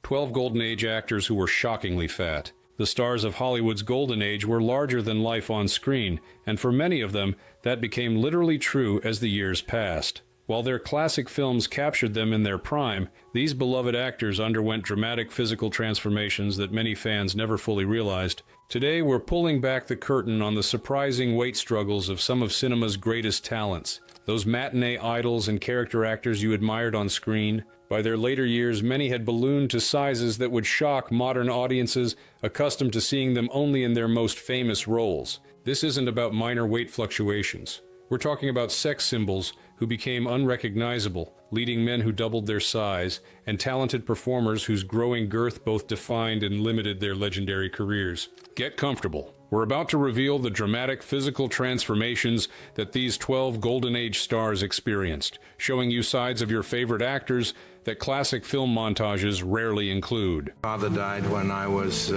12 Golden Age actors who were shockingly fat. The stars of Hollywood's Golden Age were larger than life on screen, and for many of them, that became literally true as the years passed. While their classic films captured them in their prime, these beloved actors underwent dramatic physical transformations that many fans never fully realized. Today, we're pulling back the curtain on the surprising weight struggles of some of cinema's greatest talents. Those matinee idols and character actors you admired on screen. By their later years, many had ballooned to sizes that would shock modern audiences accustomed to seeing them only in their most famous roles. This isn't about minor weight fluctuations. We're talking about sex symbols who became unrecognizable, leading men who doubled their size, and talented performers whose growing girth both defined and limited their legendary careers. Get comfortable. We're about to reveal the dramatic physical transformations that these 12 Golden Age stars experienced, showing you sides of your favorite actors that classic film montages rarely include. Father died when I was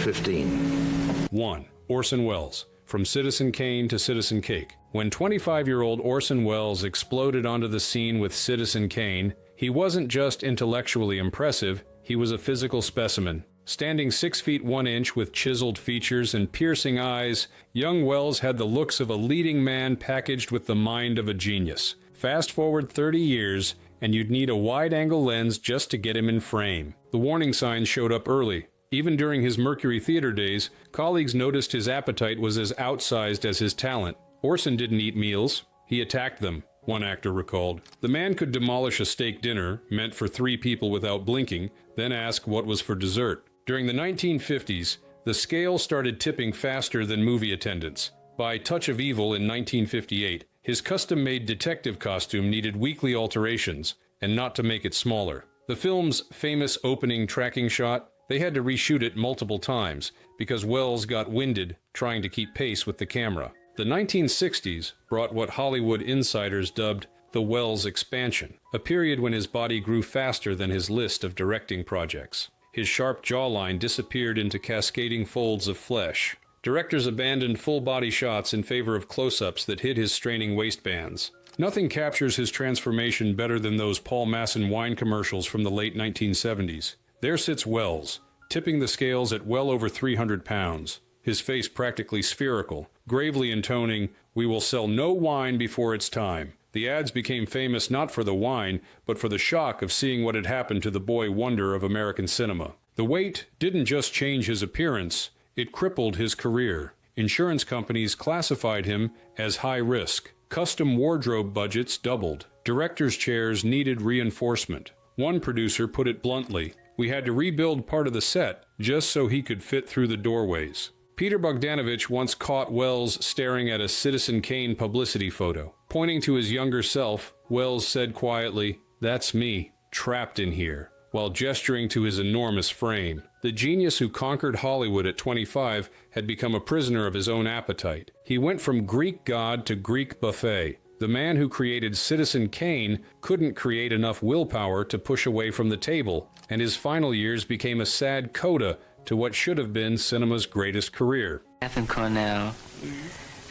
15. 1. Orson Welles. From Citizen Kane to Citizen Cake. When 25-year-old Orson Welles exploded onto the scene with Citizen Kane, he wasn't just intellectually impressive, he was a physical specimen. Standing 6 feet 1 inch with chiseled features and piercing eyes, young Welles had the looks of a leading man packaged with the mind of a genius. Fast forward 30 years, and you'd need a wide-angle lens just to get him in frame. The warning signs showed up early. Even during his Mercury Theater days, colleagues noticed his appetite was as outsized as his talent. Orson didn't eat meals, he attacked them, one actor recalled. The man could demolish a steak dinner, meant for 3 people without blinking, then ask what was for dessert. During the 1950s, the scale started tipping faster than movie attendance. By Touch of Evil in 1958, his custom-made detective costume needed weekly alterations, and not to make it smaller. The film's famous opening tracking shot, they had to reshoot it multiple times because Welles got winded trying to keep pace with the camera. The 1960s brought what Hollywood insiders dubbed the Welles expansion, a period when his body grew faster than his list of directing projects. His sharp jawline disappeared into cascading folds of flesh. Directors abandoned full-body shots in favor of close-ups that hid his straining waistbands. Nothing captures his transformation better than those Paul Masson wine commercials from the late 1970s. There sits Welles, tipping the scales at well over 300 pounds, his face practically spherical, gravely intoning, "We will sell no wine before it's time." The ads became famous not for the wine, but for the shock of seeing what had happened to the boy wonder of American cinema. The weight didn't just change his appearance, it crippled his career. Insurance companies classified him as high risk. Custom wardrobe budgets doubled. Directors' chairs needed reinforcement. One producer put it bluntly, "We had to rebuild part of the set just so he could fit through the doorways." Peter Bogdanovich once caught Welles staring at a Citizen Kane publicity photo. Pointing to his younger self, Welles said quietly, "That's me, trapped in here," while gesturing to his enormous frame. The genius who conquered Hollywood at 25 had become a prisoner of his own appetite. He went from Greek god to Greek buffet. The man who created Citizen Kane couldn't create enough willpower to push away from the table, and his final years became a sad coda to what should have been cinema's greatest career. Catherine Cornell,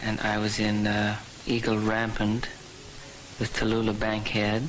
and I was in Eagle Rampant with Tallulah Bankhead.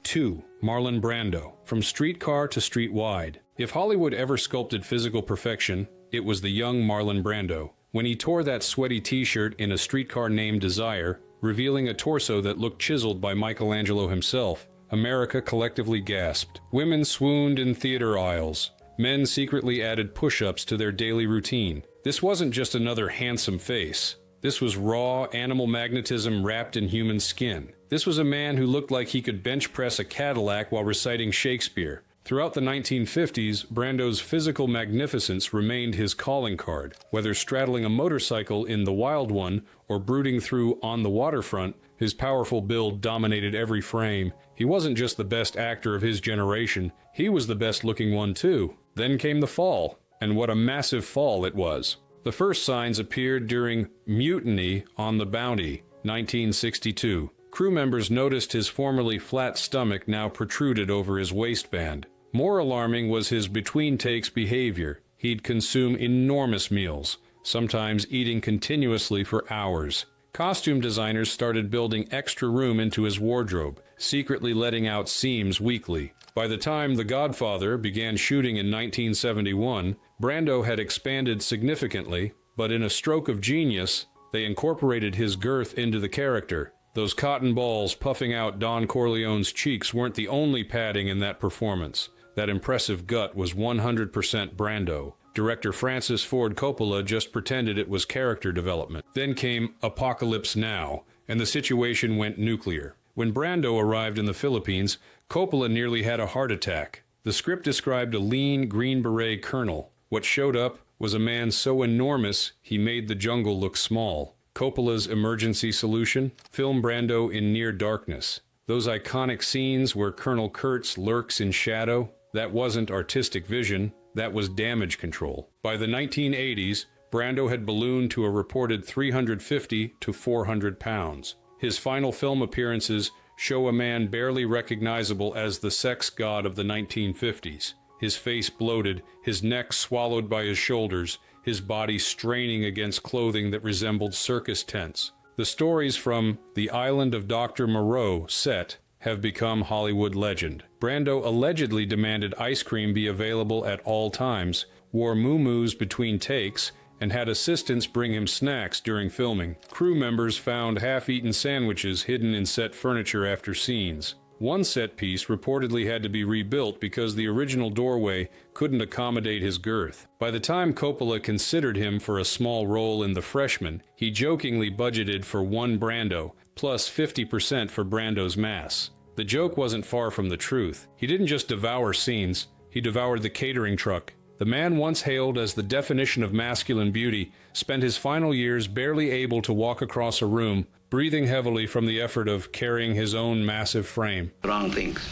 2. Marlon Brando. From streetcar to streetwide. If Hollywood ever sculpted physical perfection, it was the young Marlon Brando. When he tore that sweaty t-shirt in A Streetcar Named Desire, revealing a torso that looked chiseled by Michelangelo himself, America collectively gasped. Women swooned in theater aisles. Men secretly added push-ups to their daily routine. This wasn't just another handsome face. This was raw animal magnetism wrapped in human skin. This was a man who looked like he could bench press a Cadillac while reciting Shakespeare. Throughout the 1950s, Brando's physical magnificence remained his calling card. Whether straddling a motorcycle in The Wild One or brooding through On the Waterfront, his powerful build dominated every frame. He wasn't just the best actor of his generation, he was the best-looking one too. Then came the fall, and what a massive fall it was. The first signs appeared during Mutiny on the Bounty, 1962. Crew members noticed his formerly flat stomach now protruded over his waistband. More alarming was his between-takes behavior. He'd consume enormous meals, sometimes eating continuously for hours. Costume designers started building extra room into his wardrobe, secretly letting out seams weekly. By the time The Godfather began shooting in 1971, Brando had expanded significantly, but in a stroke of genius, they incorporated his girth into the character. Those cotton balls puffing out Don Corleone's cheeks weren't the only padding in that performance. That impressive gut was 100% Brando. Director Francis Ford Coppola just pretended it was character development. Then came Apocalypse Now, and the situation went nuclear. When Brando arrived in the Philippines, Coppola nearly had a heart attack. The script described a lean Green Beret colonel. What showed up was a man so enormous he made the jungle look small. Coppola's emergency solution? Film Brando in near darkness. Those iconic scenes where Colonel Kurtz lurks in shadow, that wasn't artistic vision, that was damage control. By the 1980s, Brando had ballooned to a reported 350 to 400 pounds. His final film appearances show a man barely recognizable as the sex god of the 1950s. His face bloated, his neck swallowed by his shoulders, his body straining against clothing that resembled circus tents. The stories from The Island of Dr. Moreau set have become Hollywood legend. Brando allegedly demanded ice cream be available at all times, wore muumuus between takes, and had assistants bring him snacks during filming. Crew members found half-eaten sandwiches hidden in set furniture after scenes. One set piece reportedly had to be rebuilt because the original doorway couldn't accommodate his girth. By the time Coppola considered him for a small role in The Freshman, he jokingly budgeted for one Brando, plus 50% for Brando's mass. The joke wasn't far from the truth. He didn't just devour scenes, he devoured the catering truck. The man once hailed as the definition of masculine beauty spent his final years barely able to walk across a room, breathing heavily from the effort of carrying his own massive frame. Wrong things.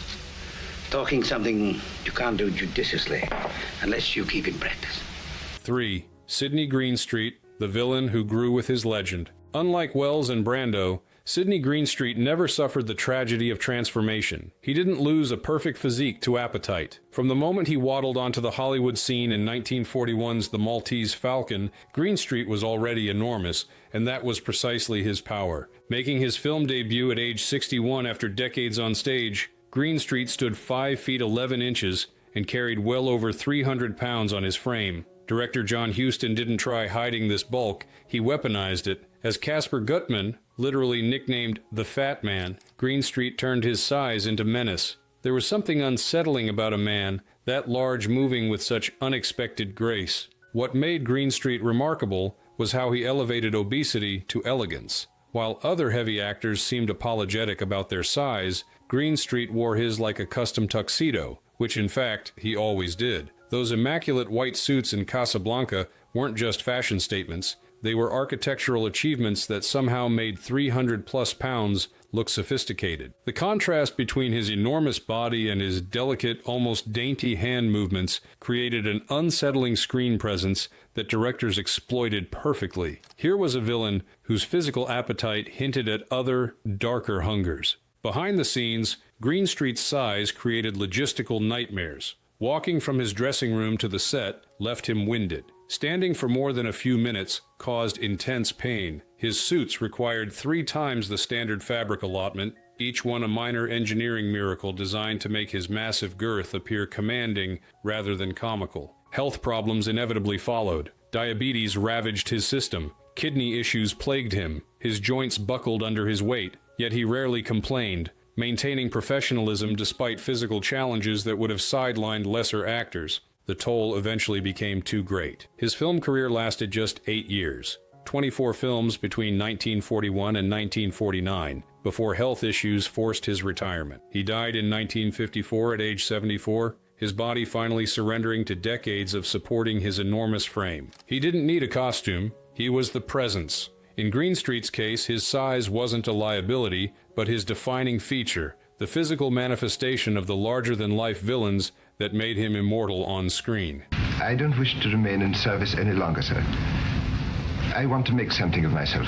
Talking something you can't do judiciously unless you keep in practice. 3. Sidney Greenstreet, the villain who grew with his legend. Unlike Wells and Brando, Sidney Greenstreet never suffered the tragedy of transformation. He didn't lose a perfect physique to appetite. From the moment he waddled onto the Hollywood scene in 1941's The Maltese Falcon, Greenstreet was already enormous, and that was precisely his power. Making his film debut at age 61 after decades on stage, Greenstreet stood 5 feet 11 inches and carried well over 300 pounds on his frame. Director John Huston didn't try hiding this bulk, he weaponized it. As Casper Gutman, literally nicknamed the Fat Man, Greenstreet turned his size into menace. There was something unsettling about a man that large moving with such unexpected grace. What made Greenstreet remarkable was how he elevated obesity to elegance. While other heavy actors seemed apologetic about their size, Greenstreet wore his like a custom tuxedo, which in fact he always did. Those immaculate white suits in Casablanca weren't just fashion statements. They were architectural achievements that somehow made 300-plus pounds look sophisticated. The contrast between his enormous body and his delicate, almost dainty hand movements created an unsettling screen presence that directors exploited perfectly. Here was a villain whose physical appetite hinted at other, darker hungers. Behind the scenes, Greenstreet's size created logistical nightmares. Walking from his dressing room to the set left him winded. Standing for more than a few minutes caused intense pain. His suits required 3 times the standard fabric allotment, each one a minor engineering miracle designed to make his massive girth appear commanding rather than comical. Health problems inevitably followed. Diabetes ravaged his system. Kidney issues plagued him. His joints buckled under his weight, yet he rarely complained, maintaining professionalism despite physical challenges that would have sidelined lesser actors. The toll eventually became too great. His film career lasted just 8 years, 24 films between 1941 and 1949, before health issues forced his retirement. He died in 1954 at age 74, his body finally surrendering to decades of supporting his enormous frame. He didn't need a costume, he was the presence. In Greenstreet's case, his size wasn't a liability, but his defining feature, the physical manifestation of the larger-than-life villains that made him immortal on screen. I don't wish to remain in service any longer, sir. I want to make something of myself.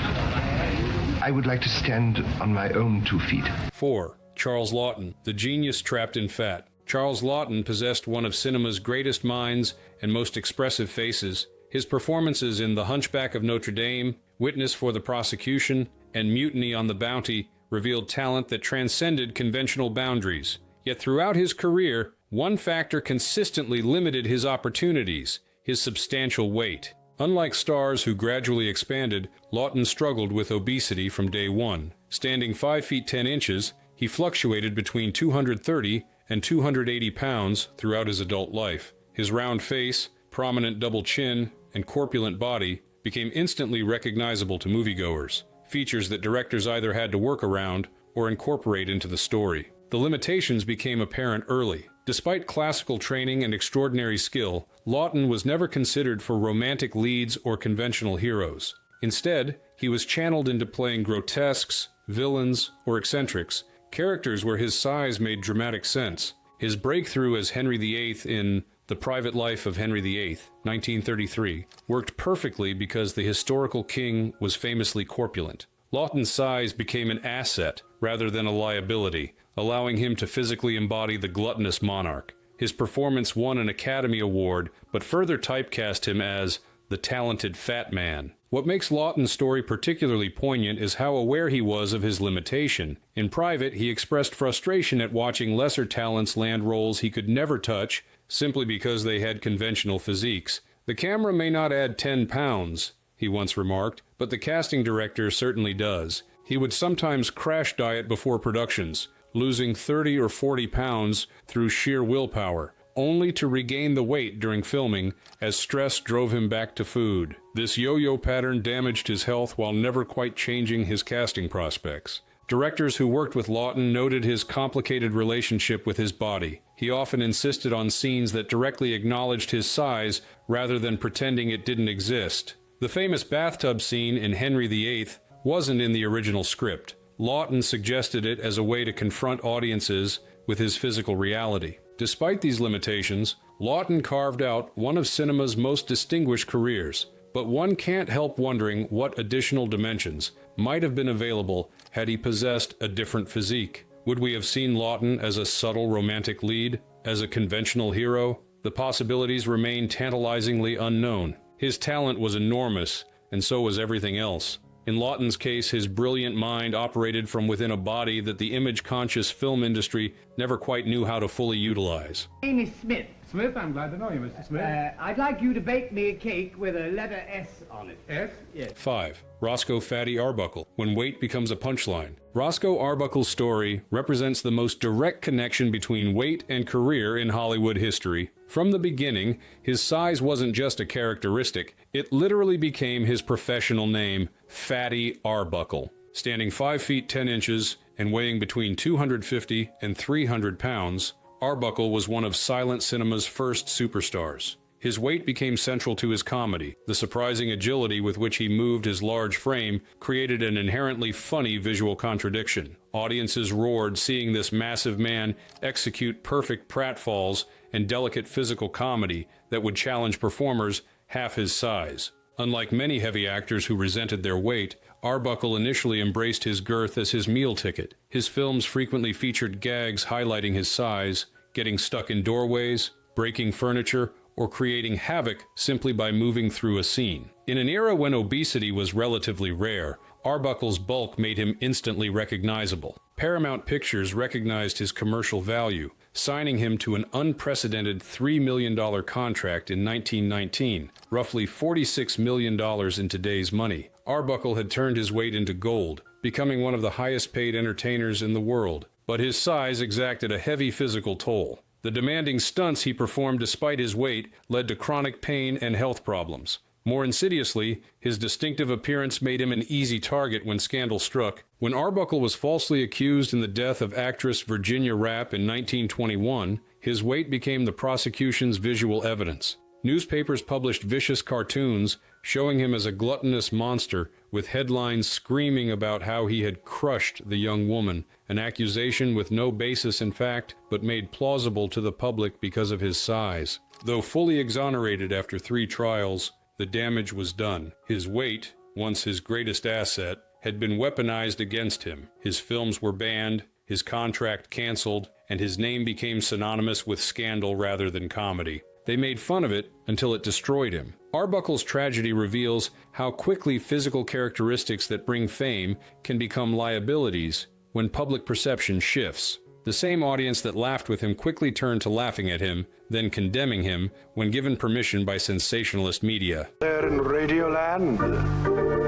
I would like to stand on my own 2 feet. 4. Charles Laughton, the genius trapped in fat. Charles Laughton possessed one of cinema's greatest minds and most expressive faces. His performances in The Hunchback of Notre Dame, Witness for the Prosecution, and Mutiny on the Bounty revealed talent that transcended conventional boundaries. Yet throughout his career, one factor consistently limited his opportunities: his substantial weight. Unlike stars who gradually expanded, Lawton struggled with obesity from day one. Standing 5 feet 10 inches, he fluctuated between 230 and 280 pounds throughout his adult life. His round face, prominent double chin, and corpulent body became instantly recognizable to moviegoers, features that directors either had to work around or incorporate into the story. The limitations became apparent early. Despite classical training and extraordinary skill, Lawton was never considered for romantic leads or conventional heroes. Instead, he was channeled into playing grotesques, villains, or eccentrics, characters where his size made dramatic sense. His breakthrough as Henry VIII in The Private Life of Henry VIII, 1933, worked perfectly because the historical king was famously corpulent. Lawton's size became an asset rather than a liability, allowing him to physically embody the gluttonous monarch. His performance won an Academy Award, but further typecast him as the talented fat man. What makes Lawton's story particularly poignant is how aware he was of his limitation. In private, he expressed frustration at watching lesser talents land roles he could never touch simply because they had conventional physiques. "The camera may not add 10 pounds, he once remarked, but the casting director certainly does. He would sometimes crash diet before productions, losing 30 or 40 pounds through sheer willpower, only to regain the weight during filming as stress drove him back to food. This yo-yo pattern damaged his health while never quite changing his casting prospects. Directors who worked with Lawton noted his complicated relationship with his body. He often insisted on scenes that directly acknowledged his size rather than pretending it didn't exist. The famous bathtub scene in Henry VIII wasn't in the original script. Lawton suggested it as a way to confront audiences with his physical reality. Despite these limitations, Lawton carved out one of cinema's most distinguished careers, but one can't help wondering what additional dimensions might have been available had he possessed a different physique. Would we have seen Lawton as a subtle romantic lead, as a conventional hero? The possibilities remain tantalizingly unknown. His talent was enormous, and so was everything else. In Lawton's case, his brilliant mind operated from within a body that the image-conscious film industry never quite knew how to fully utilize. My name is Smith. Smith, I'm glad to know you, Mr. Smith. I'd like you to bake me a cake with a letter S on it. S? Yes. 5. Roscoe Fatty Arbuckle, When Weight Becomes a Punchline. Roscoe Arbuckle's story represents the most direct connection between weight and career in Hollywood history. From the beginning, his size wasn't just a characteristic, it literally became his professional name, Fatty Arbuckle. Standing 5 feet 10 inches and weighing between 250 and 300 pounds, Arbuckle was one of silent cinema's first superstars. His weight became central to his comedy. The surprising agility with which he moved his large frame created an inherently funny visual contradiction. Audiences roared seeing this massive man execute perfect pratfalls and delicate physical comedy that would challenge performers half his size. Unlike many heavy actors who resented their weight, Arbuckle initially embraced his girth as his meal ticket. His films frequently featured gags highlighting his size, getting stuck in doorways, breaking furniture, or creating havoc simply by moving through a scene. In an era when obesity was relatively rare, Arbuckle's bulk made him instantly recognizable. Paramount Pictures recognized his commercial value, signing him to an unprecedented $3 million contract in 1919, roughly $46 million in today's money. Arbuckle had turned his weight into gold, becoming one of the highest-paid entertainers in the world. But his size exacted a heavy physical toll. The demanding stunts he performed despite his weight led to chronic pain and health problems. More insidiously, his distinctive appearance made him an easy target when scandal struck. When Arbuckle was falsely accused in the death of actress Virginia Rappe in 1921, his weight became the prosecution's visual evidence. Newspapers published vicious cartoons showing him as a gluttonous monster, with headlines screaming about how he had crushed the young woman, an accusation with no basis in fact, but made plausible to the public because of his size. Though fully exonerated after 3 trials, the damage was done. His weight, once his greatest asset, had been weaponized against him. His films were banned, his contract canceled, and his name became synonymous with scandal rather than comedy. They made fun of it until it destroyed him. Arbuckle's tragedy reveals how quickly physical characteristics that bring fame can become liabilities when public perception shifts. The same audience that laughed with him quickly turned to laughing at him, then condemning him when given permission by sensationalist media. There in Radioland,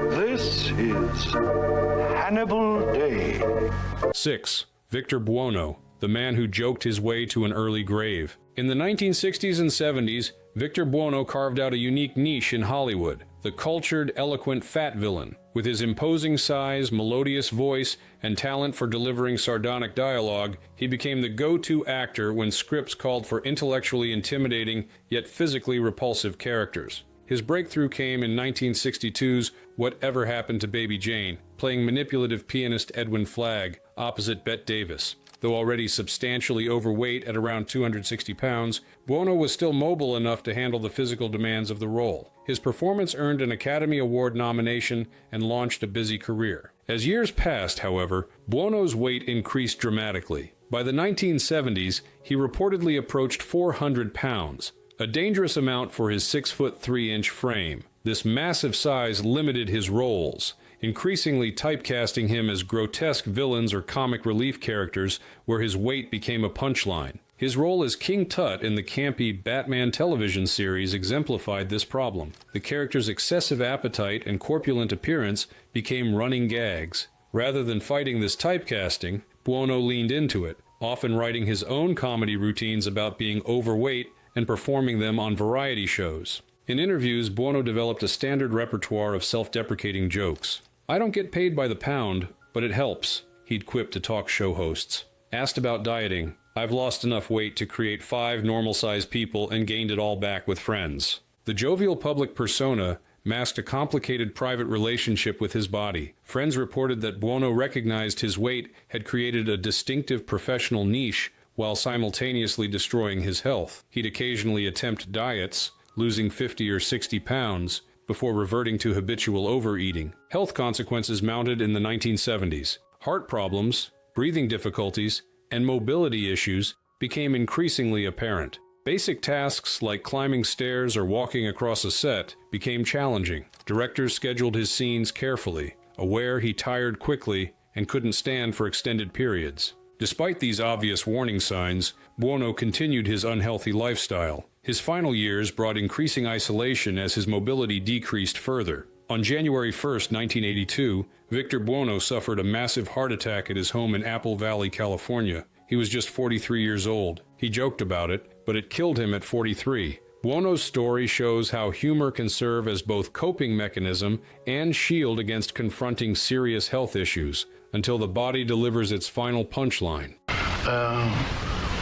this is Hannibal Day. 6. Victor Buono, the man who joked his way to an early grave. In the 1960s and 70s, Victor Buono carved out a unique niche in Hollywood, the cultured, eloquent fat villain. With his imposing size, melodious voice, and talent for delivering sardonic dialogue, he became the go-to actor when scripts called for intellectually intimidating yet physically repulsive characters. His breakthrough came in 1962's Whatever Happened to Baby Jane, playing manipulative pianist Edwin Flagg opposite Bette Davis. Though already substantially overweight at around 260 pounds, Buono was still mobile enough to handle the physical demands of the role. His performance earned an Academy Award nomination and launched a busy career. As years passed, however, Buono's weight increased dramatically. By the 1970s, he reportedly approached 400 pounds, a dangerous amount for his 6'3" frame. This massive size limited his roles, increasingly typecasting him as grotesque villains or comic relief characters where his weight became a punchline. His role as King Tut in the campy Batman television series exemplified this problem. The character's excessive appetite and corpulent appearance became running gags. Rather than fighting this typecasting, Buono leaned into it, often writing his own comedy routines about being overweight and performing them on variety shows. In interviews, Buono developed a standard repertoire of self-deprecating jokes. "I don't get paid by the pound, but it helps," he'd quip to talk show hosts. Asked about dieting, "I've lost enough weight to create 5 normal-sized people and gained it all back with friends." The jovial public persona masked a complicated private relationship with his body. Friends reported that Buono recognized his weight had created a distinctive professional niche while simultaneously destroying his health. He'd occasionally attempt diets, losing 50 or 60 pounds, before reverting to habitual overeating. Health consequences mounted in the 1970s. Heart problems, breathing difficulties, and mobility issues became increasingly apparent. Basic tasks like climbing stairs or walking across a set became challenging. Directors scheduled his scenes carefully, aware he tired quickly and couldn't stand for extended periods. Despite these obvious warning signs, Buono continued his unhealthy lifestyle. His final years brought increasing isolation as his mobility decreased further. On January 1, 1982, Victor Buono suffered a massive heart attack at his home in Apple Valley, California. He was just 43 years old. He joked about it, but it killed him at 43. Buono's story shows how humor can serve as both coping mechanism and shield against confronting serious health issues, until the body delivers its final punchline.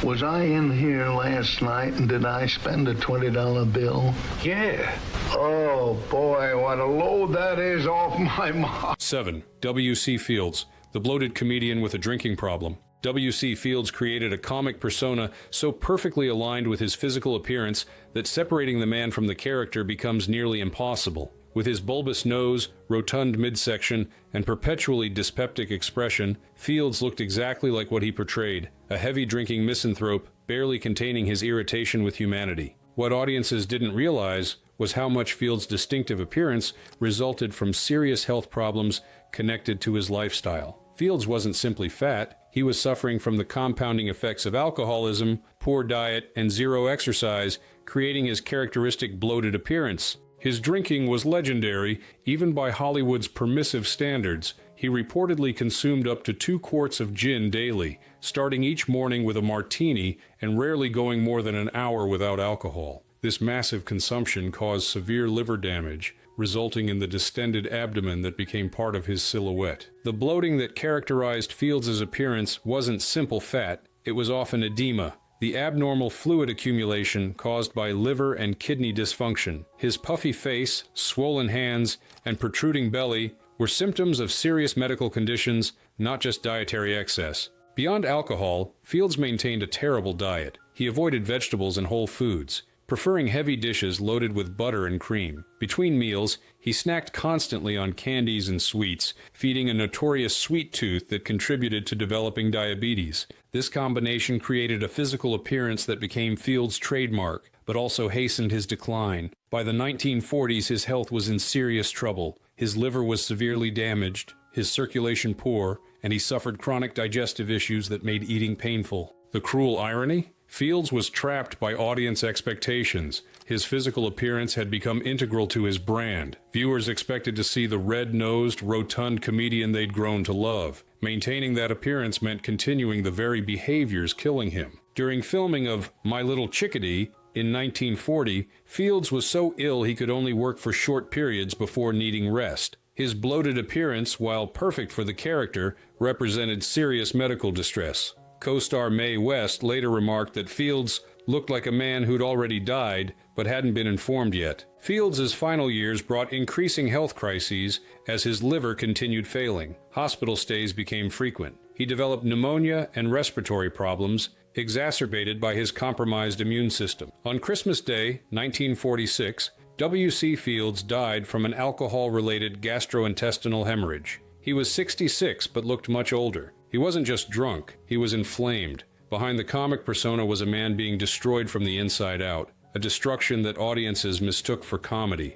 Was I in here last night and did I spend a $20 bill? Yeah. Oh boy, what a load that is off my mind. 7. W.C. Fields, the bloated comedian with a drinking problem. W.C. Fields created a comic persona so perfectly aligned with his physical appearance that separating the man from the character becomes nearly impossible. With his bulbous nose, rotund midsection, and perpetually dyspeptic expression, Fields looked exactly like what he portrayed, a heavy-drinking misanthrope barely containing his irritation with humanity. What audiences didn't realize was how much Fields' distinctive appearance resulted from serious health problems connected to his lifestyle. Fields wasn't simply fat, he was suffering from the compounding effects of alcoholism, poor diet, and zero exercise, creating his characteristic bloated appearance. His drinking was legendary, even by Hollywood's permissive standards. He reportedly consumed up to 2 quarts of gin daily, starting each morning with a martini and rarely going more than an hour without alcohol. This massive consumption caused severe liver damage, resulting in the distended abdomen that became part of his silhouette. The bloating that characterized Fields' appearance wasn't simple fat, it was often edema, the abnormal fluid accumulation caused by liver and kidney dysfunction. His puffy face, swollen hands, and protruding belly were symptoms of serious medical conditions, not just dietary excess. Beyond alcohol, Fields maintained a terrible diet. He avoided vegetables and whole foods, preferring heavy dishes loaded with butter and cream. Between meals, he snacked constantly on candies and sweets, feeding a notorious sweet tooth that contributed to developing diabetes. This combination created a physical appearance that became Fields' trademark, but also hastened his decline. By the 1940s, his health was in serious trouble. His liver was severely damaged, his circulation poor, and he suffered chronic digestive issues that made eating painful. The cruel irony? Fields was trapped by audience expectations. His physical appearance had become integral to his brand. Viewers expected to see the red-nosed, rotund comedian they'd grown to love. Maintaining that appearance meant continuing the very behaviors killing him. During filming of My Little Chickadee in 1940, Fields was so ill he could only work for short periods before needing rest. His bloated appearance, while perfect for the character, represented serious medical distress. Co-star Mae West later remarked that Fields looked like a man who'd already died but hadn't been informed yet. Fields' final years brought increasing health crises as his liver continued failing. Hospital stays became frequent. He developed pneumonia and respiratory problems, exacerbated by his compromised immune system. On Christmas Day, 1946, W.C. Fields died from an alcohol-related gastrointestinal hemorrhage. He was 66 but looked much older. He wasn't just drunk, he was inflamed. Behind the comic persona was a man being destroyed from the inside out, a destruction that audiences mistook for comedy.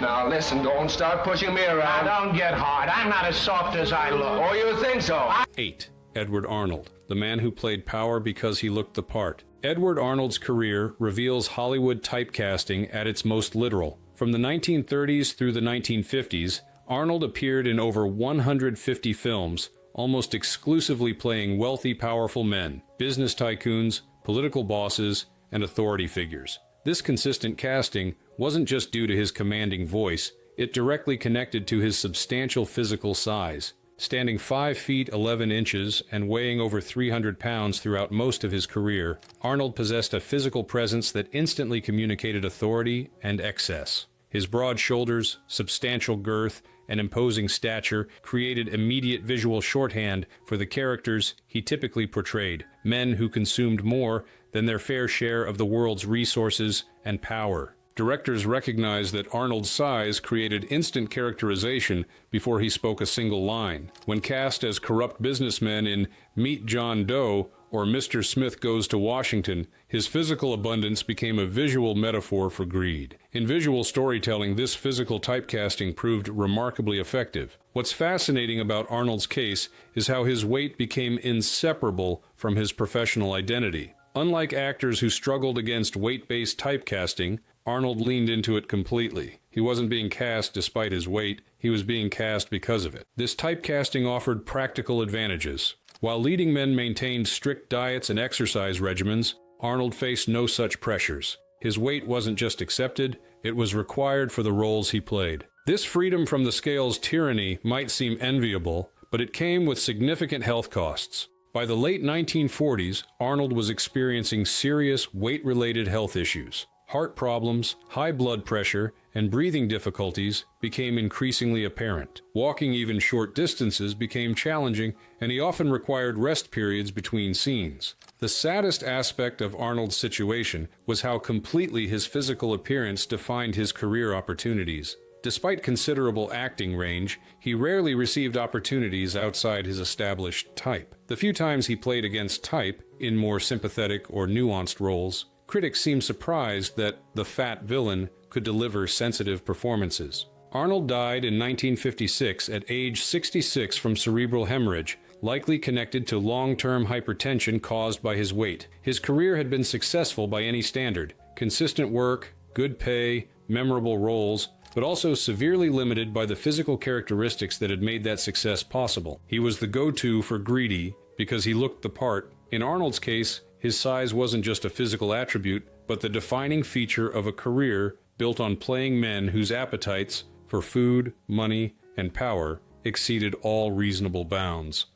Now listen, don't start pushing me around. Now, don't get hard. I'm not as soft as I look. Oh, you think so? 8. Edward Arnold, the man who played power because he looked the part. Edward Arnold's career reveals Hollywood typecasting at its most literal. From the 1930s through the 1950s, Arnold appeared in over 150 films, almost exclusively playing wealthy, powerful men, business tycoons, political bosses, and authority figures. This consistent casting wasn't just due to his commanding voice, it directly connected to his substantial physical size. Standing 5 feet 11 inches and weighing over 300 pounds throughout most of his career, Arnold possessed a physical presence that instantly communicated authority and excess. His broad shoulders, substantial girth, and imposing stature created immediate visual shorthand for the characters he typically portrayed, men who consumed more than their fair share of the world's resources and power. Directors recognized that Arnold's size created instant characterization before he spoke a single line. When cast as corrupt businessmen in Meet John Doe or Mr. Smith Goes to Washington, his physical abundance became a visual metaphor for greed. In visual storytelling, this physical typecasting proved remarkably effective. What's fascinating about Arnold's case is how his weight became inseparable from his professional identity. Unlike actors who struggled against weight-based typecasting, Arnold leaned into it completely. He wasn't being cast despite his weight, he was being cast because of it. This typecasting offered practical advantages. While leading men maintained strict diets and exercise regimens, Arnold faced no such pressures. His weight wasn't just accepted, it was required for the roles he played. This freedom from the scale's tyranny might seem enviable, but it came with significant health costs. By the late 1940s, Arnold was experiencing serious weight-related health issues. Heart problems, high blood pressure, and breathing difficulties became increasingly apparent. Walking even short distances became challenging, and he often required rest periods between scenes. The saddest aspect of Arnold's situation was how completely his physical appearance defined his career opportunities. Despite considerable acting range, he rarely received opportunities outside his established type. The few times he played against type, in more sympathetic or nuanced roles, critics seemed surprised that the fat villain could deliver sensitive performances. Arnold died in 1956 at age 66 from cerebral hemorrhage, likely connected to long-term hypertension caused by his weight. His career had been successful by any standard: consistent work, good pay, memorable roles, but also severely limited by the physical characteristics that had made that success possible. He was the go-to for greedy because he looked the part. In Arnold's case, his size wasn't just a physical attribute, but the defining feature of a career built on playing men whose appetites for food, money, and power exceeded all reasonable bounds.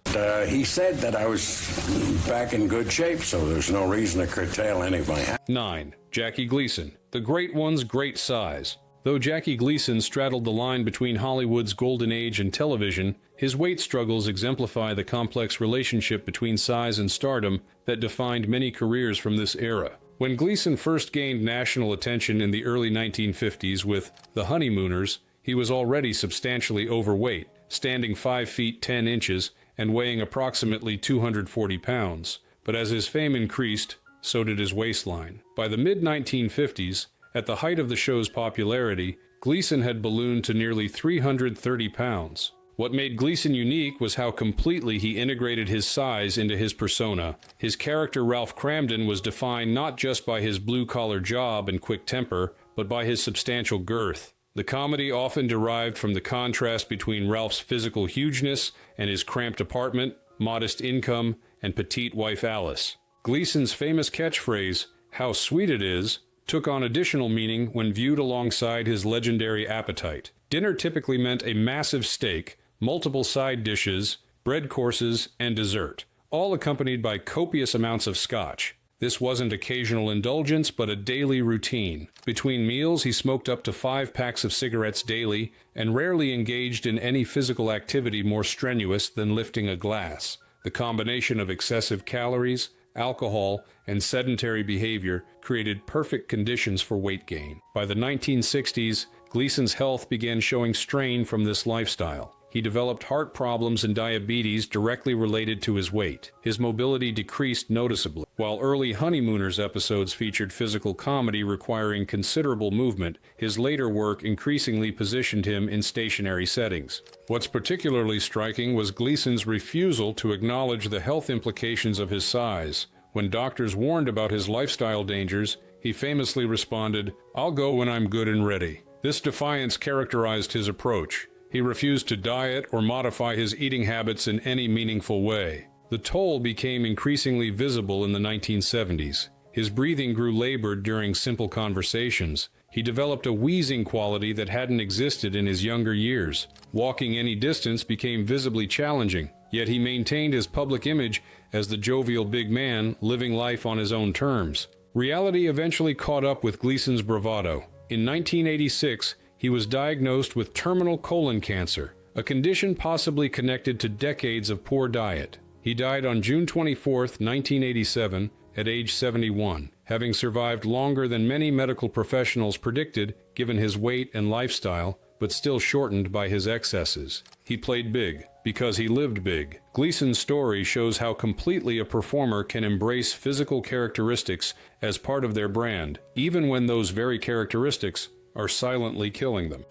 He said that I was back in good shape, so there's no reason to curtail anybody. 9. Jackie Gleason, the great one's great size. Though Jackie Gleason straddled the line between Hollywood's golden age and television, his weight struggles exemplify the complex relationship between size and stardom that defined many careers from this era. When Gleason first gained national attention in the early 1950s with The Honeymooners, he was already substantially overweight, standing 5 feet 10 inches and weighing approximately 240 pounds. But as his fame increased, so did his waistline. By the mid-1950s, at the height of the show's popularity, Gleason had ballooned to nearly 330 pounds. What made Gleason unique was how completely he integrated his size into his persona. His character Ralph Cramden was defined not just by his blue-collar job and quick temper, but by his substantial girth. The comedy often derived from the contrast between Ralph's physical hugeness and his cramped apartment, modest income, and petite wife Alice. Gleason's famous catchphrase, "How sweet it is," took on additional meaning when viewed alongside his legendary appetite. Dinner typically meant a massive steak, multiple side dishes, bread courses, and dessert, all accompanied by copious amounts of scotch. This wasn't occasional indulgence, but a daily routine. Between meals, he smoked up to 5 packs of cigarettes daily and rarely engaged in any physical activity more strenuous than lifting a glass. The combination of excessive calories, alcohol, and sedentary behavior created perfect conditions for weight gain. By the 1960s, Gleason's health began showing strain from this lifestyle. He developed heart problems and diabetes directly related to his weight. His mobility decreased noticeably. While early Honeymooners episodes featured physical comedy requiring considerable movement, his later work increasingly positioned him in stationary settings. What's particularly striking was Gleason's refusal to acknowledge the health implications of his size. When doctors warned about his lifestyle dangers, he famously responded, "I'll go when I'm good and ready." This defiance characterized his approach. He refused to diet or modify his eating habits in any meaningful way. The toll became increasingly visible in the 1970s. His breathing grew labored during simple conversations. He developed a wheezing quality that hadn't existed in his younger years. Walking any distance became visibly challenging, yet he maintained his public image as the jovial big man living life on his own terms. Reality eventually caught up with Gleason's bravado. In 1986, he was diagnosed with terminal colon cancer, a condition possibly connected to decades of poor diet. He died on June 24, 1987, at age 71, having survived longer than many medical professionals predicted given his weight and lifestyle, but still shortened by his excesses. He played big because he lived big. Gleason's story shows how completely a performer can embrace physical characteristics as part of their brand, even when those very characteristics are silently killing them.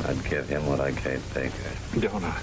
I'd give him what I gave Baker. Don't I?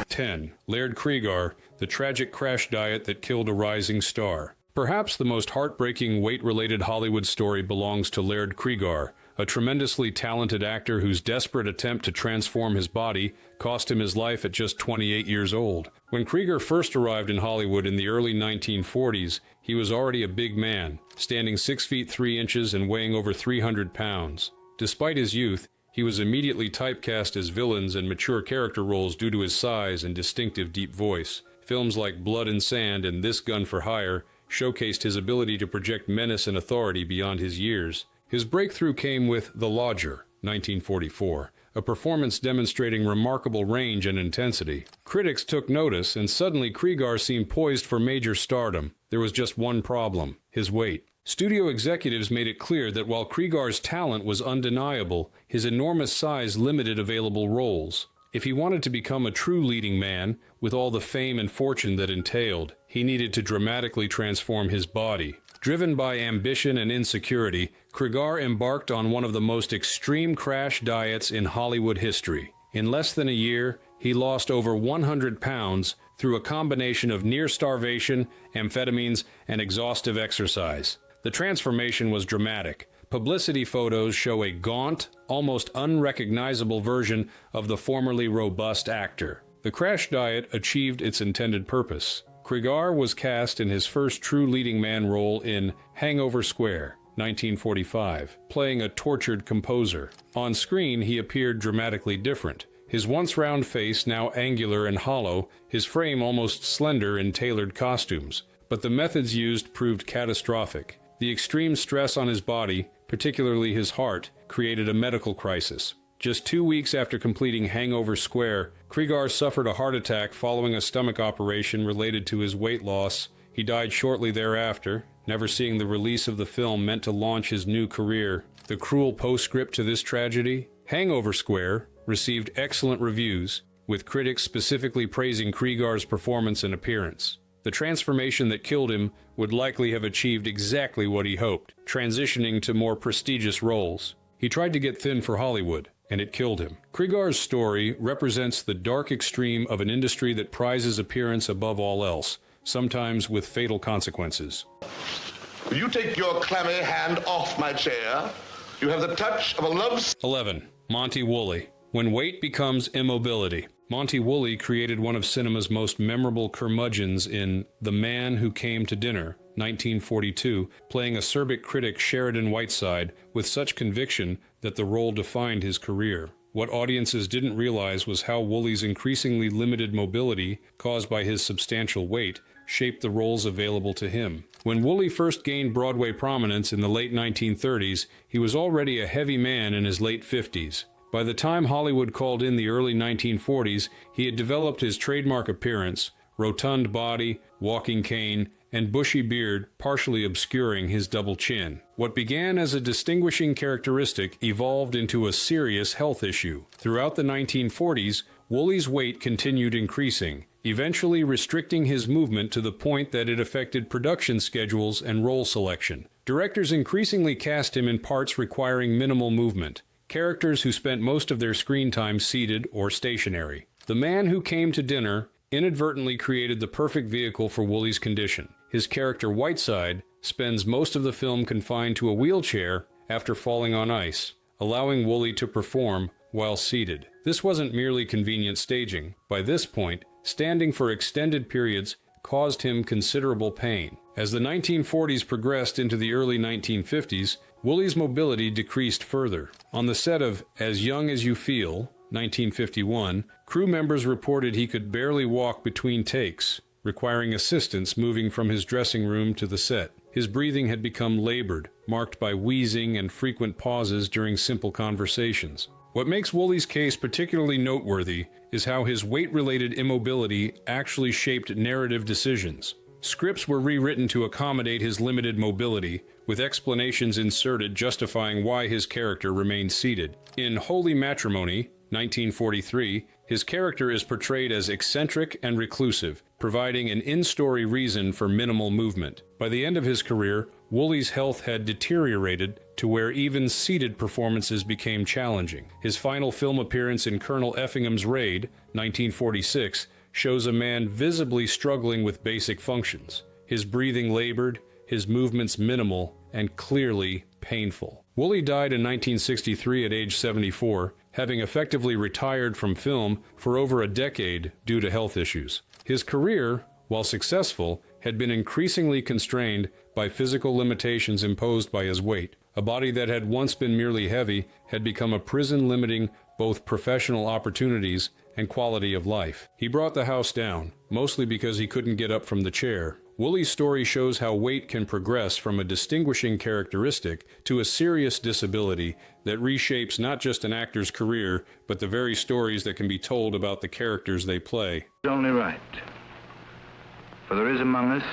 10. Laird Cregar, the tragic crash diet that killed a rising star. Perhaps the most heartbreaking weight-related Hollywood story belongs to Laird Cregar, a tremendously talented actor whose desperate attempt to transform his body cost him his life at just 28 years old. When Cregar first arrived in Hollywood in the early 1940s, he was already a big man, standing 6 feet 3 inches and weighing over 300 pounds. Despite his youth, he was immediately typecast as villains and mature character roles due to his size and distinctive deep voice. Films like Blood and Sand and This Gun for Hire showcased his ability to project menace and authority beyond his years. His breakthrough came with The Lodger, 1944, a performance demonstrating remarkable range and intensity. Critics took notice, and suddenly Cregar seemed poised for major stardom. There was just one problem: his weight. Studio executives made it clear that while Cregar's talent was undeniable, his enormous size limited available roles. If he wanted to become a true leading man, with all the fame and fortune that entailed, he needed to dramatically transform his body. Driven by ambition and insecurity, Cregar embarked on one of the most extreme crash diets in Hollywood history. In less than a year, he lost over 100 pounds through a combination of near starvation, amphetamines, and exhaustive exercise. The transformation was dramatic. Publicity photos show a gaunt, almost unrecognizable version of the formerly robust actor. The crash diet achieved its intended purpose. Cregar was cast in his first true leading man role in Hangover Square, 1945, playing a tortured composer. On screen, he appeared dramatically different. His once round face now angular and hollow, his frame almost slender in tailored costumes. But the methods used proved catastrophic. The extreme stress on his body, particularly his heart, created a medical crisis. Just 2 weeks after completing Hangover Square, Cregar suffered a heart attack following a stomach operation related to his weight loss. He died shortly thereafter, never seeing the release of the film meant to launch his new career. The cruel postscript to this tragedy? Hangover Square received excellent reviews, with critics specifically praising Cregar's performance and appearance. The transformation that killed him would likely have achieved exactly what he hoped, transitioning to more prestigious roles. He tried to get thin for Hollywood, and it killed him. Kriegar's story represents the dark extreme of an industry that prizes appearance above all else, sometimes with fatal consequences. Will you take your clammy hand off my chair? You have the touch of a love... 11. Monty Woolley. When weight becomes immobility. Monty Woolley created one of cinema's most memorable curmudgeons in The Man Who Came to Dinner, 1942, playing acerbic critic Sheridan Whiteside with such conviction that the role defined his career. What audiences didn't realize was how Woolley's increasingly limited mobility, caused by his substantial weight, shaped the roles available to him. When Woolley first gained Broadway prominence in the late 1930s, he was already a heavy man in his late 50s. By the time Hollywood called in the early 1940s, he had developed his trademark appearance, rotund body, walking cane, and bushy beard partially obscuring his double chin. What began as a distinguishing characteristic evolved into a serious health issue. Throughout the 1940s, Woolley's weight continued increasing, eventually restricting his movement to the point that it affected production schedules and role selection. Directors increasingly cast him in parts requiring minimal movement, characters who spent most of their screen time seated or stationary. The Man Who Came to Dinner inadvertently created the perfect vehicle for Woolley's condition. His character Whiteside spends most of the film confined to a wheelchair after falling on ice, allowing Woolley to perform while seated. This wasn't merely convenient staging. By this point, standing for extended periods caused him considerable pain. As the 1940s progressed into the early 1950s, Woolley's mobility decreased further. On the set of As Young as You Feel, 1951, crew members reported he could barely walk between takes, requiring assistance moving from his dressing room to the set. His breathing had become labored, marked by wheezing and frequent pauses during simple conversations. What makes Woolley's case particularly noteworthy is how his weight-related immobility actually shaped narrative decisions. Scripts were rewritten to accommodate his limited mobility, with explanations inserted justifying why his character remained seated. In Holy Matrimony, 1943, his character is portrayed as eccentric and reclusive, providing an in-story reason for minimal movement. By the end of his career, Woolley's health had deteriorated to where even seated performances became challenging. His final film appearance in Colonel Effingham's Raid, 1946, shows a man visibly struggling with basic functions, his breathing labored, his movements minimal, and clearly painful. Woolley died in 1963 at age 74, having effectively retired from film for over a decade due to health issues. His career, while successful, had been increasingly constrained by physical limitations imposed by his weight. A body that had once been merely heavy had become a prison limiting both professional opportunities and quality of life. He brought the house down, mostly because he couldn't get up from the chair. Woolley's story shows how weight can progress from a distinguishing characteristic to a serious disability that reshapes not just an actor's career, but the very stories that can be told about the characters they play. It's only right, for there is among us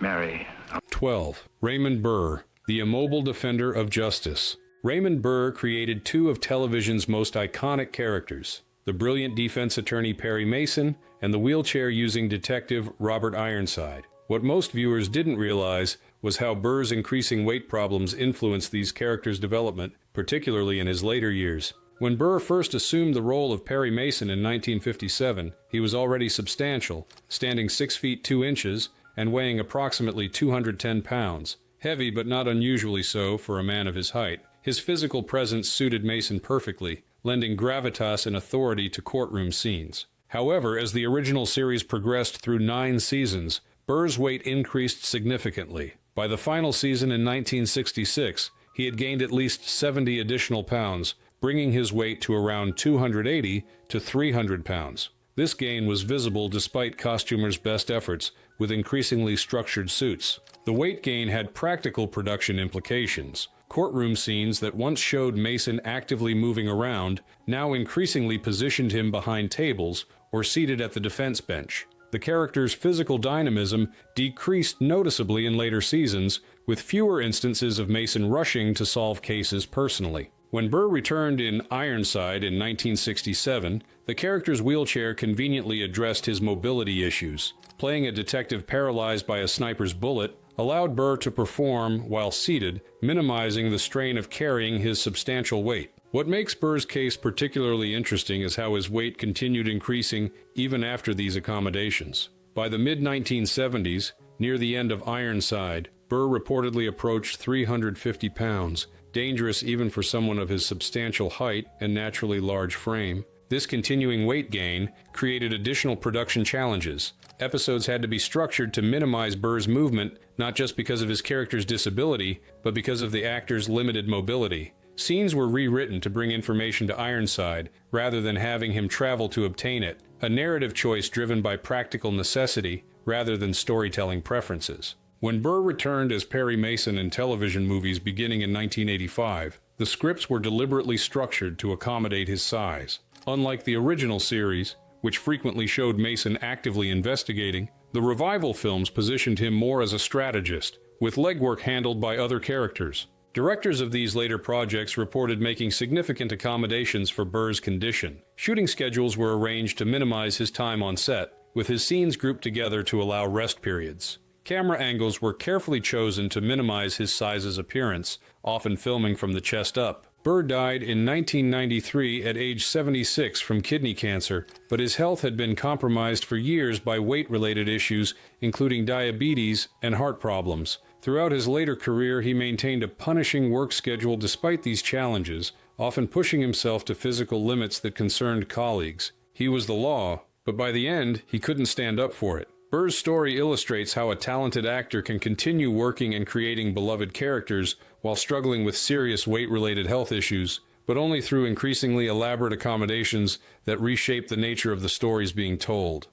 Mary. 12. Raymond Burr, the immobile defender of justice. Raymond Burr created two of television's most iconic characters, the brilliant defense attorney Perry Mason and the wheelchair-using detective Robert Ironside. What most viewers didn't realize was how Burr's increasing weight problems influenced these characters' development, particularly in his later years. When Burr first assumed the role of Perry Mason in 1957, he was already substantial, standing 6 feet 2 inches and weighing approximately 210 pounds, heavy but not unusually so for a man of his height. His physical presence suited Mason perfectly, lending gravitas and authority to courtroom scenes. However, as the original series progressed through 9 seasons, Burr's weight increased significantly. By the final season in 1966, he had gained at least 70 additional pounds, bringing his weight to around 280 to 300 pounds. This gain was visible despite costumers' best efforts with increasingly structured suits. The weight gain had practical production implications. Courtroom scenes that once showed Mason actively moving around now increasingly positioned him behind tables or seated at the defense bench. The character's physical dynamism decreased noticeably in later seasons, with fewer instances of Mason rushing to solve cases personally. When Burr returned in Ironside in 1967, the character's wheelchair conveniently addressed his mobility issues. Playing a detective paralyzed by a sniper's bullet allowed Burr to perform while seated, minimizing the strain of carrying his substantial weight. What makes Burr's case particularly interesting is how his weight continued increasing even after these accommodations. By the mid-1970s, near the end of Ironside, Burr reportedly approached 350 pounds, dangerous even for someone of his substantial height and naturally large frame. This continuing weight gain created additional production challenges. Episodes had to be structured to minimize Burr's movement, not just because of his character's disability, but because of the actor's limited mobility. Scenes were rewritten to bring information to Ironside, rather than having him travel to obtain it, a narrative choice driven by practical necessity, rather than storytelling preferences. When Burr returned as Perry Mason in television movies beginning in 1985, the scripts were deliberately structured to accommodate his size. Unlike the original series, which frequently showed Mason actively investigating, the revival films positioned him more as a strategist, with legwork handled by other characters. Directors of these later projects reported making significant accommodations for Burr's condition. Shooting schedules were arranged to minimize his time on set, with his scenes grouped together to allow rest periods. Camera angles were carefully chosen to minimize his size's appearance, often filming from the chest up. Burr died in 1993 at age 76 from kidney cancer, but his health had been compromised for years by weight-related issues, including diabetes and heart problems. Throughout his later career, he maintained a punishing work schedule despite these challenges, often pushing himself to physical limits that concerned colleagues. He was the law, but by the end, he couldn't stand up for it. Burr's story illustrates how a talented actor can continue working and creating beloved characters while struggling with serious weight-related health issues, but only through increasingly elaborate accommodations that reshape the nature of the stories being told.